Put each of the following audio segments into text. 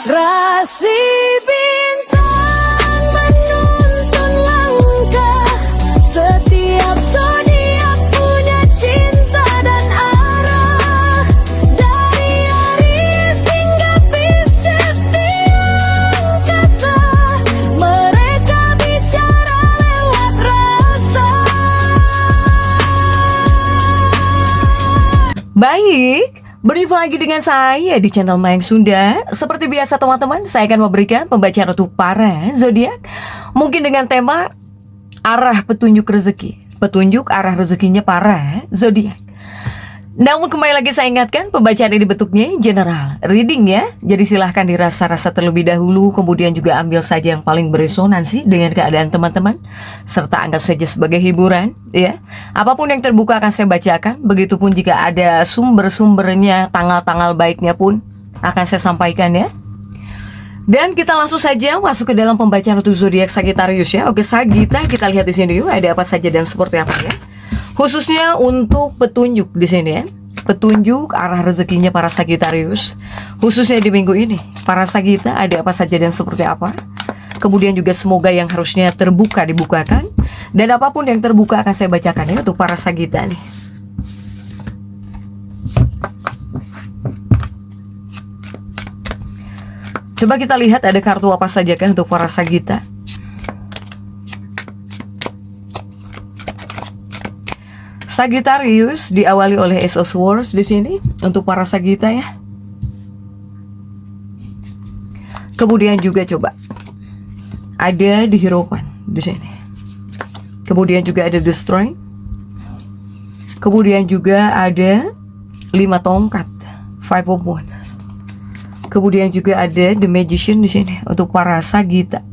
Rasi bintang menuntun langkah, setiap zodiak punya cinta dan arah. Dari Aries hingga Pisces di angkasa, mereka bicara lewat rasa. Baik, berjumpa lagi dengan saya di channel Mayang Sunda. Seperti biasa teman-teman, saya akan memberikan pembacaan untuk para zodiak, mungkin dengan tema arah petunjuk rezeki, petunjuk arah rezekinya para zodiak. Namun kembali lagi saya ingatkan, pembacaan ini bentuknya general reading ya. Jadi silahkan dirasa-rasa terlebih dahulu, kemudian juga ambil saja yang paling beresonansi dengan keadaan teman-teman, serta anggap saja sebagai hiburan ya. Apapun yang terbuka akan saya bacakan. Begitupun jika ada sumber-sumbernya, tanggal-tanggal baiknya pun akan saya sampaikan ya. Dan kita langsung saja masuk ke dalam pembacaan untuk zodiak Sagittarius ya. Oke, Sagitta, kita lihat di sini yuk ada apa saja dan seperti apa ya. Khususnya untuk petunjuk di sini ya. Petunjuk arah rezekinya para Sagittarius, khususnya di minggu ini. Para Sagitta ada apa saja dan seperti apa. Kemudian juga semoga yang harusnya terbuka dibukakan, dan apapun yang terbuka akan saya bacakan ya untuk para Sagitta nih. Coba kita lihat ada kartu apa saja kan untuk para Sagitta. Sagittarius diawali oleh Ace of Swords di sini untuk para Sagitta ya. Kemudian juga coba ada di Hierophant di sini. Kemudian juga ada The Strength. Kemudian juga ada 5 tongkat, 5 of Wands. Kemudian juga ada The Magician di sini untuk para Sagitta.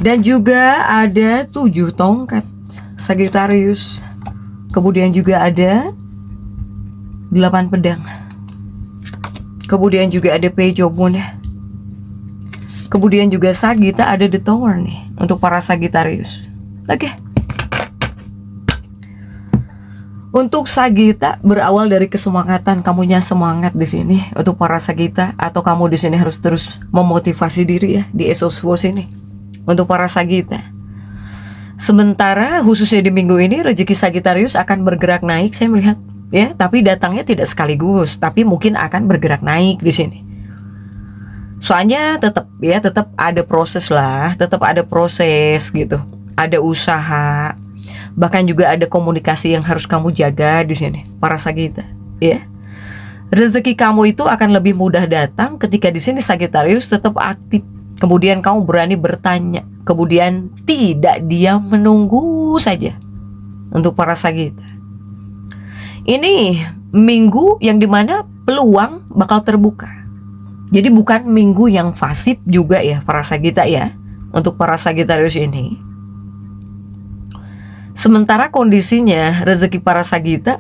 Dan juga ada 7 tongkat Sagittarius. Kemudian juga ada 8 pedang. Kemudian juga ada Page of Wands. Kemudian juga Sagitta ada The Tower nih untuk para Sagittarius. Oke. Untuk Sagitta berawal dari kesemangatan, kamunya semangat di sini untuk para Sagitta, atau kamu di sini harus terus memotivasi diri ya di Ace of Swords ini. Untuk para Sagitta, sementara khususnya di minggu ini rezeki Sagittarius akan bergerak naik, saya melihat ya, tapi datangnya tidak sekaligus, tapi mungkin akan bergerak naik di sini. Soalnya tetap ada proses lah, tetap ada proses gitu, ada usaha, bahkan juga ada komunikasi yang harus kamu jaga di sini, para Sagitta ya. Rezeki kamu itu akan lebih mudah datang ketika di sini Sagittarius tetap aktif. Kemudian kamu berani bertanya, kemudian tidak diam menunggu saja. Untuk para Sagitta, ini minggu yang dimana peluang bakal terbuka. Jadi bukan minggu yang fasib juga ya para Sagitta ya. Untuk para Sagittarius ini, sementara kondisinya rezeki para Sagitta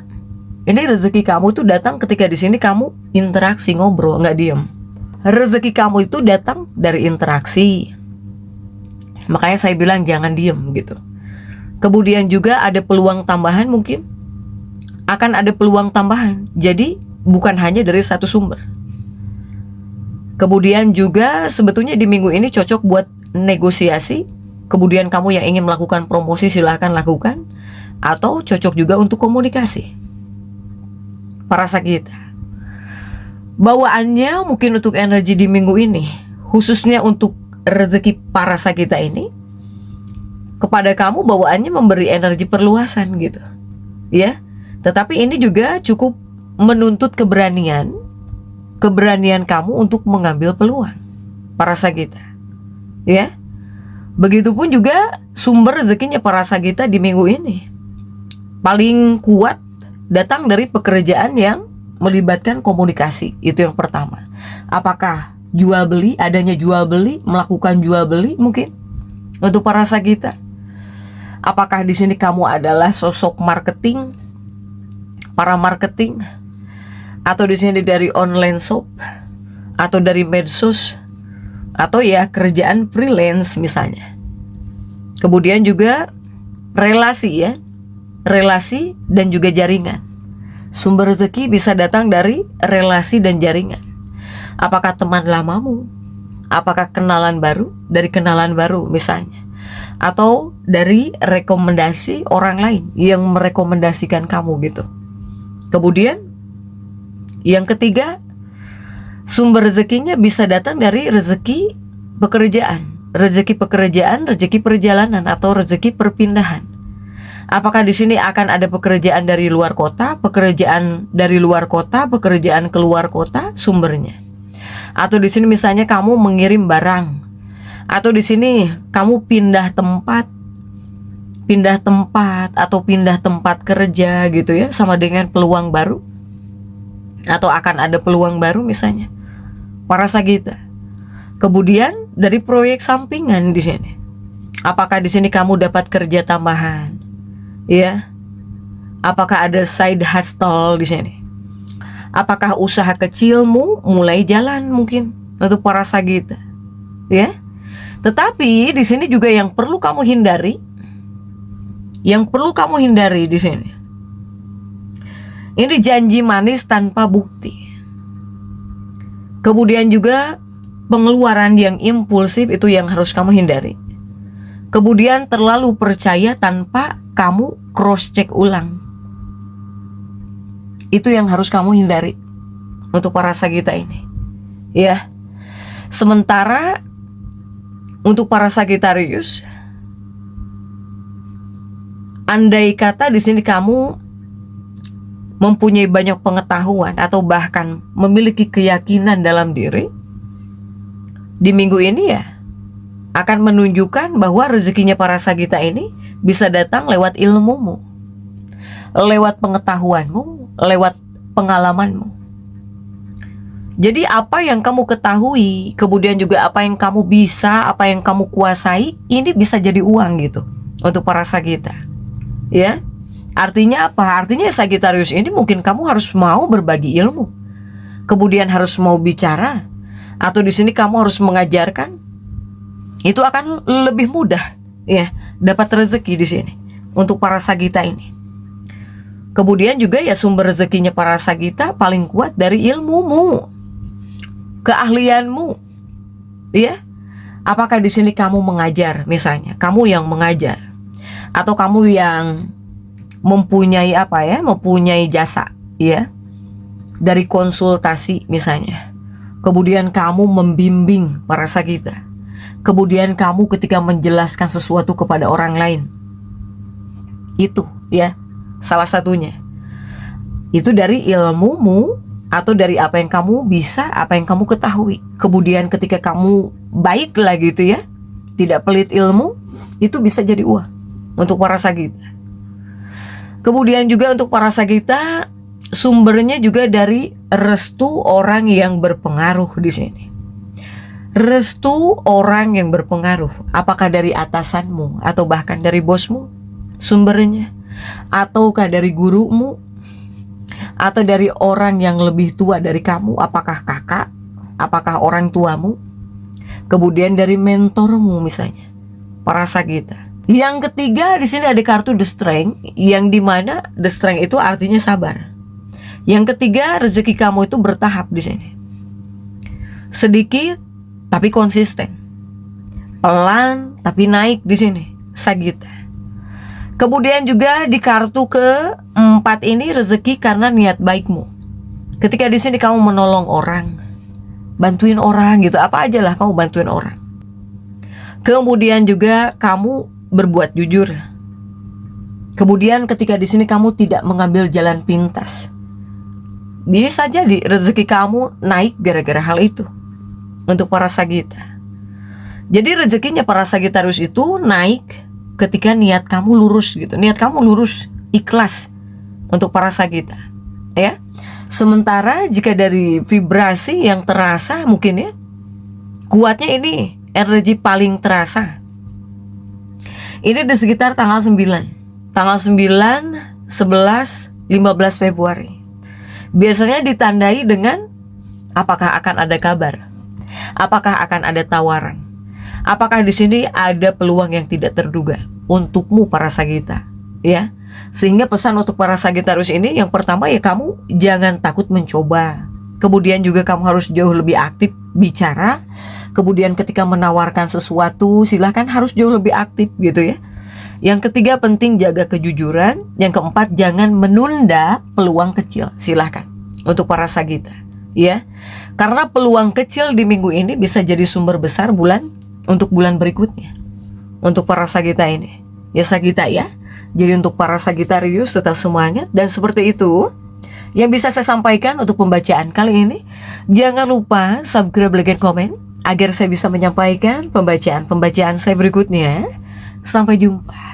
ini, rezeki kamu tuh datang ketika di sini kamu interaksi, ngobrol, nggak diem. Rezeki kamu itu datang dari interaksi. Makanya saya bilang jangan diem gitu. Kemudian juga ada peluang tambahan, mungkin akan ada peluang tambahan. Jadi bukan hanya dari satu sumber. Kemudian juga sebetulnya di minggu ini cocok buat negosiasi. Kemudian kamu yang ingin melakukan promosi silahkan lakukan. Atau cocok juga untuk komunikasi. Para Sagitta, bawaannya mungkin untuk energi di minggu ini, khususnya untuk rezeki para Sagitta ini, kepada kamu bawaannya memberi energi perluasan gitu ya. Tetapi ini juga cukup menuntut keberanian kamu untuk mengambil peluang, para Sagitta ya. Begitupun juga sumber rezekinya para Sagitta di minggu ini paling kuat datang dari pekerjaan yang melibatkan komunikasi. Itu yang pertama. Apakah jual beli, adanya jual beli, melakukan jual beli mungkin untuk para Sagitta. Apakah di sini kamu adalah sosok marketing, para marketing, atau di sini dari online shop, atau dari medsos, atau ya kerjaan freelance misalnya. Kemudian juga relasi ya, relasi dan juga jaringan. Sumber rezeki bisa datang dari relasi dan jaringan. Apakah teman lamamu? Apakah kenalan baru? Dari kenalan baru misalnya. Atau dari rekomendasi orang lain yang merekomendasikan kamu gitu. Kemudian yang ketiga, sumber rezekinya bisa datang dari rezeki pekerjaan, rezeki perjalanan atau rezeki perpindahan. Apakah di sini akan ada pekerjaan dari luar kota, pekerjaan keluar kota sumbernya? Atau di sini misalnya kamu mengirim barang, atau di sini kamu pindah tempat atau pindah tempat kerja gitu ya, sama dengan peluang baru, atau akan ada peluang baru misalnya. Para Sagita. Kemudian dari proyek sampingan di sini. Apakah di sini kamu dapat kerja tambahan? Ya. Apakah ada side hustle di sini? Apakah usaha kecilmu mulai jalan mungkin untuk para Sagita? Ya. Tetapi di sini juga yang perlu kamu hindari di sini. Ini janji manis tanpa bukti. Kemudian juga pengeluaran yang impulsif itu yang harus kamu hindari. Kemudian terlalu percaya tanpa kamu cross check ulang. Itu yang harus kamu hindari untuk para Sagita ini. Ya. Sementara untuk para Sagitarius, andai kata di sini kamu mempunyai banyak pengetahuan atau bahkan memiliki keyakinan dalam diri, di minggu ini ya akan menunjukkan bahwa rezekinya para Sagita ini bisa datang lewat ilmumu, lewat pengetahuanmu, lewat pengalamanmu. Jadi apa yang kamu ketahui, kemudian juga apa yang kamu bisa, apa yang kamu kuasai, ini bisa jadi uang gitu untuk para Sagita. Ya, artinya apa? Artinya Sagitarius ini mungkin kamu harus mau berbagi ilmu, kemudian harus mau bicara, atau di sini kamu harus mengajarkan. Itu akan lebih mudah, ya, dapat rezeki di sini untuk para Sagita ini. Kemudian juga ya sumber rezekinya para Sagita paling kuat dari ilmumu, keahlianmu, ya. Apakah di sini kamu mengajar, misalnya, kamu yang mengajar, atau kamu yang mempunyai mempunyai jasa, ya, dari konsultasi misalnya. Kemudian kamu membimbing para Sagita. Kemudian kamu ketika menjelaskan sesuatu kepada orang lain. Itu, ya, salah satunya. Itu dari ilmumu atau dari apa yang kamu bisa, apa yang kamu ketahui. Kemudian ketika kamu baik lah gitu ya, tidak pelit ilmu, itu bisa jadi uang untuk para Sagita. Kemudian juga untuk para Sagita, sumbernya juga dari restu orang yang berpengaruh di sini. Restu orang yang berpengaruh, apakah dari atasanmu atau bahkan dari bosmu sumbernya, ataukah dari gurumu, atau dari orang yang lebih tua dari kamu, apakah kakak, apakah orang tuamu, kemudian dari mentormu misalnya, para Sagita. Yang ketiga di sini ada kartu The Strength, yang dimana The Strength itu artinya sabar. Yang ketiga, rezeki kamu itu bertahap di sini. Sedikit tapi konsisten, pelan tapi naik di sini, Sagita. Kemudian juga di kartu keempat ini rezeki karena niat baikmu. Ketika di sini kamu menolong orang, bantuin orang gitu, apa aja lah kamu bantuin orang. Kemudian juga kamu berbuat jujur. Kemudian ketika di sini kamu tidak mengambil jalan pintas, bisa jadi rezeki kamu naik gara-gara hal itu untuk para Sagita. Jadi rezekinya para Sagitarius itu naik ketika niat kamu lurus gitu. Niat kamu lurus, ikhlas untuk para Sagita, ya. Sementara jika dari vibrasi yang terasa mungkin ya, kuatnya ini energi paling terasa. Ini di sekitar tanggal 9. Tanggal 9, 11, 15 Februari. Biasanya ditandai dengan apakah akan ada kabar? Apakah akan ada tawaran? Apakah di sini ada peluang yang tidak terduga untukmu para Sagita, ya? Sehingga pesan untuk para Sagitarius ini, yang pertama ya kamu jangan takut mencoba. Kemudian juga kamu harus jauh lebih aktif bicara. Kemudian ketika menawarkan sesuatu, silahkan harus jauh lebih aktif gitu ya. Yang ketiga, penting jaga kejujuran. Yang keempat, jangan menunda peluang kecil. Silahkan untuk para Sagita, ya. Karena peluang kecil di minggu ini bisa jadi sumber besar untuk bulan berikutnya. Untuk para Sagita ini, ya Sagita ya. Jadi untuk para Sagitarius tetap semangat. Dan seperti itu yang bisa saya sampaikan untuk pembacaan kali ini. Jangan lupa subscribe, like, dan komen agar saya bisa menyampaikan pembacaan-pembacaan saya berikutnya. Sampai jumpa.